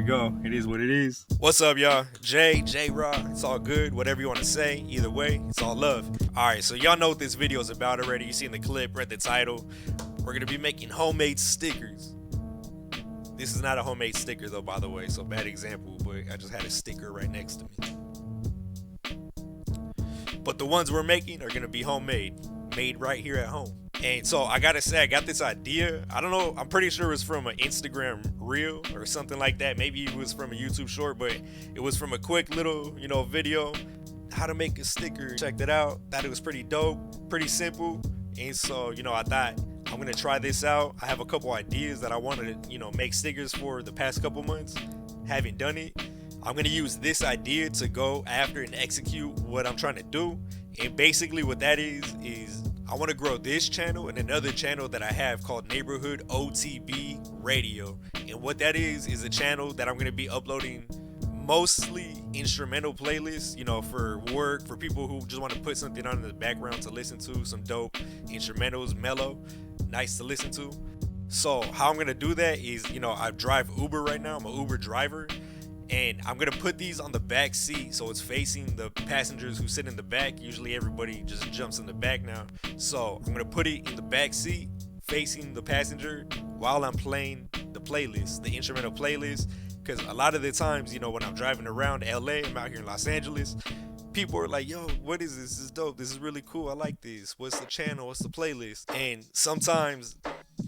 we go. It is what it is. What's up, y'all? J-Raw. It's all good. Whatever you want to say. Either way, it's all love. Alright, so y'all know what this video is about already. You seen the clip, read the title. We're going to be making homemade stickers. This is not a homemade sticker, though, by the way. So, bad example, but I just had a sticker right next to me. But the ones we're making are going to be homemade. Made right here at home. And so I gotta say, I got this idea. I don't know, I'm pretty sure it was from an Instagram reel or something like that. Maybe it was from a YouTube short, but it was from a quick little, video, how to make a sticker. Checked it out, thought it was pretty dope, pretty simple. And so, I thought I'm gonna try this out. I have a couple ideas that I wanted to, make stickers for the past couple months. Haven't done it. I'm gonna use this idea to go after and execute what I'm trying to do. And basically what that is I want to grow this channel and another channel that I have called Neighborhood OTB Radio. And what that is a channel that I'm going to be uploading mostly instrumental playlists, for work, for people who just want to put something on in the background to listen to, some dope instrumentals, mellow, nice to listen to. So how I'm going to do that is, I drive Uber right now. I'm an Uber driver. And I'm gonna put these on the back seat so it's facing the passengers who sit in the back. Usually everybody just jumps in the back now. So I'm gonna put it in the back seat facing the passenger while I'm playing the playlist, the instrumental playlist. Because a lot of the times, when I'm driving around LA, I'm out here in Los Angeles, people are like, yo, what is this? This is dope. This is really cool. I like this. What's the channel? What's the playlist? And sometimes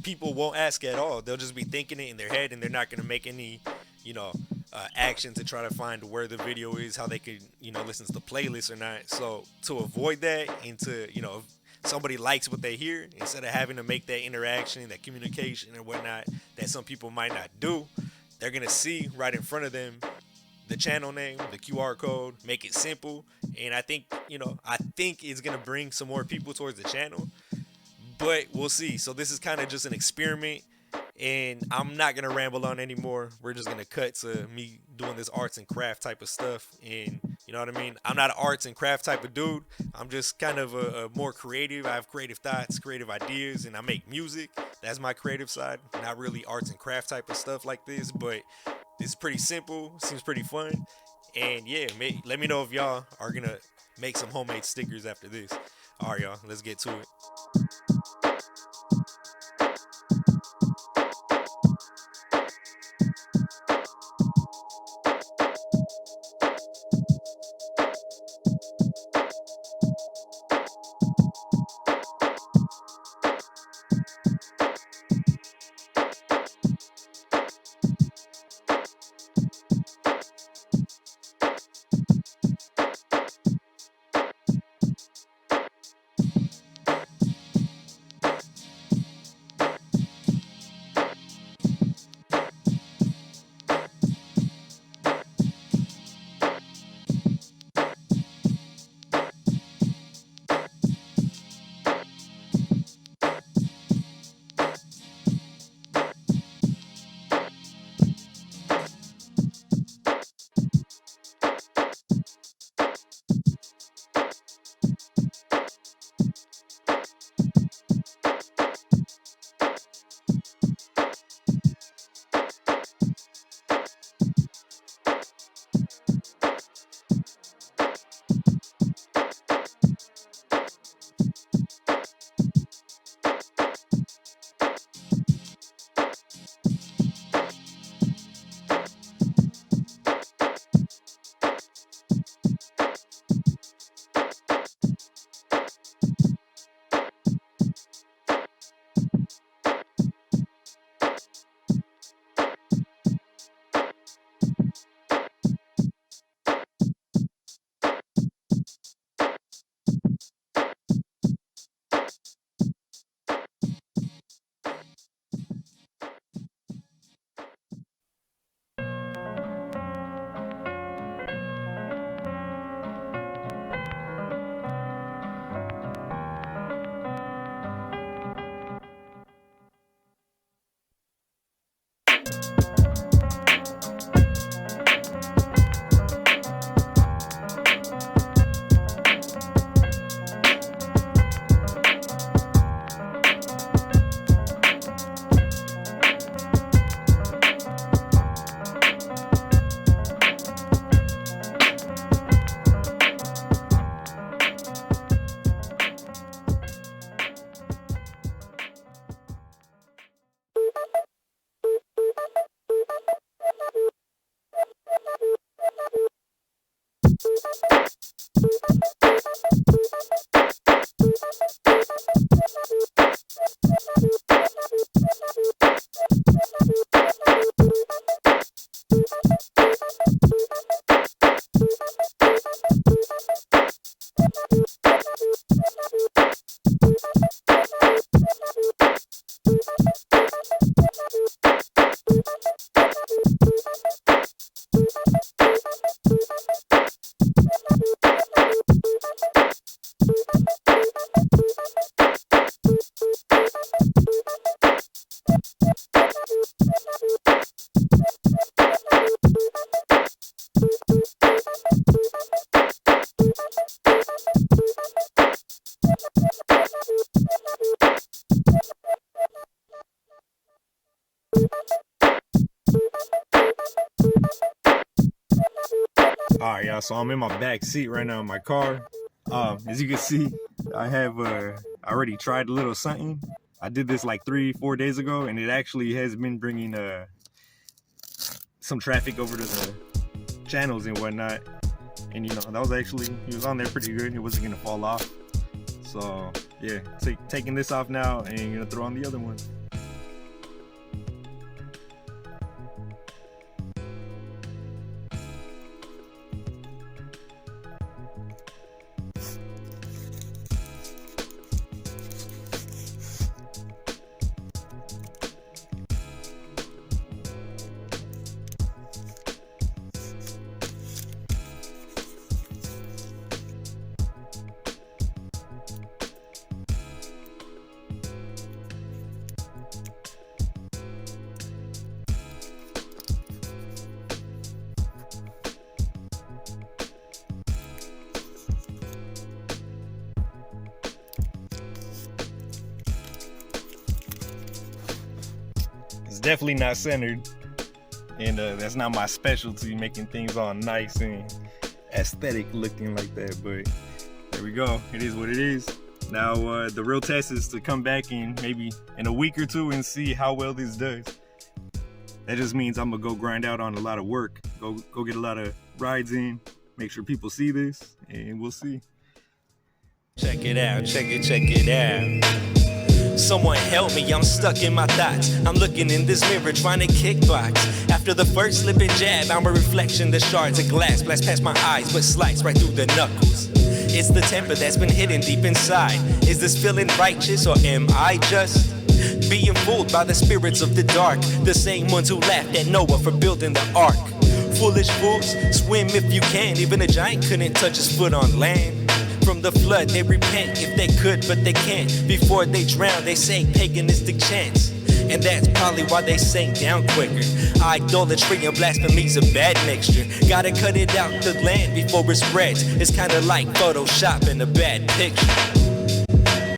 people won't ask at all. They'll just be thinking it in their head and they're not gonna make any, action to try to find where the video is, how they could, listen to the playlist or not. So to avoid that and to, if somebody likes what they hear, instead of having to make that interaction, that communication and whatnot that some people might not do, they're going to see right in front of them the channel name, the QR code, make it simple. And I think it's going to bring some more people towards the channel, but we'll see. So this is kind of just an experiment. And I'm not going to ramble on anymore. We're just going to cut to me doing this arts and craft type of stuff. And you know what I mean? I'm not an arts and craft type of dude. I'm just kind of a more creative. I have creative thoughts, creative ideas, and I make music. That's my creative side. Not really arts and craft type of stuff like this. But this is pretty simple. Seems pretty fun. And yeah, let me know if y'all are going to make some homemade stickers after this. All right, y'all. Let's get to it. y'all. So I'm in my back seat right now in my car. As you can see, I have I already tried a little something. I did this like 3-4 days ago, and it actually has been bringing some traffic over to the channels and whatnot. And you know, that was actually, he was on there pretty good. It wasn't gonna fall off. So yeah, taking this off now and gonna throw on the other one. It's definitely not centered, and that's not my specialty, making things all nice and aesthetic looking like that. But there we go, it is what it is. Now the real test is to come back in maybe in a week or two and see how well this does. That just means I'm gonna go grind out on a lot of work, go get a lot of rides in, make sure people see this, and we'll see. Check it out, check it out. Someone help me, I'm stuck in my thoughts. I'm looking in this mirror trying to kickbox. After the first slip and jab, I'm a reflection. The shards of glass blast past my eyes, but slice right through the knuckles. It's the temper that's been hidden deep inside. Is this feeling righteous, or am I just being fooled by the spirits of the dark? The same ones who laughed at Noah for building the ark. Foolish fools, swim if you can. Even a giant couldn't touch his foot on land. From the flood, they repent if they could, but they can't. Before they drown, they say paganistic chants. And that's probably why they sank down quicker. Idolatry and blasphemy's a bad mixture. Gotta cut it out the land before it spreads. It's kinda like Photoshop in a bad picture.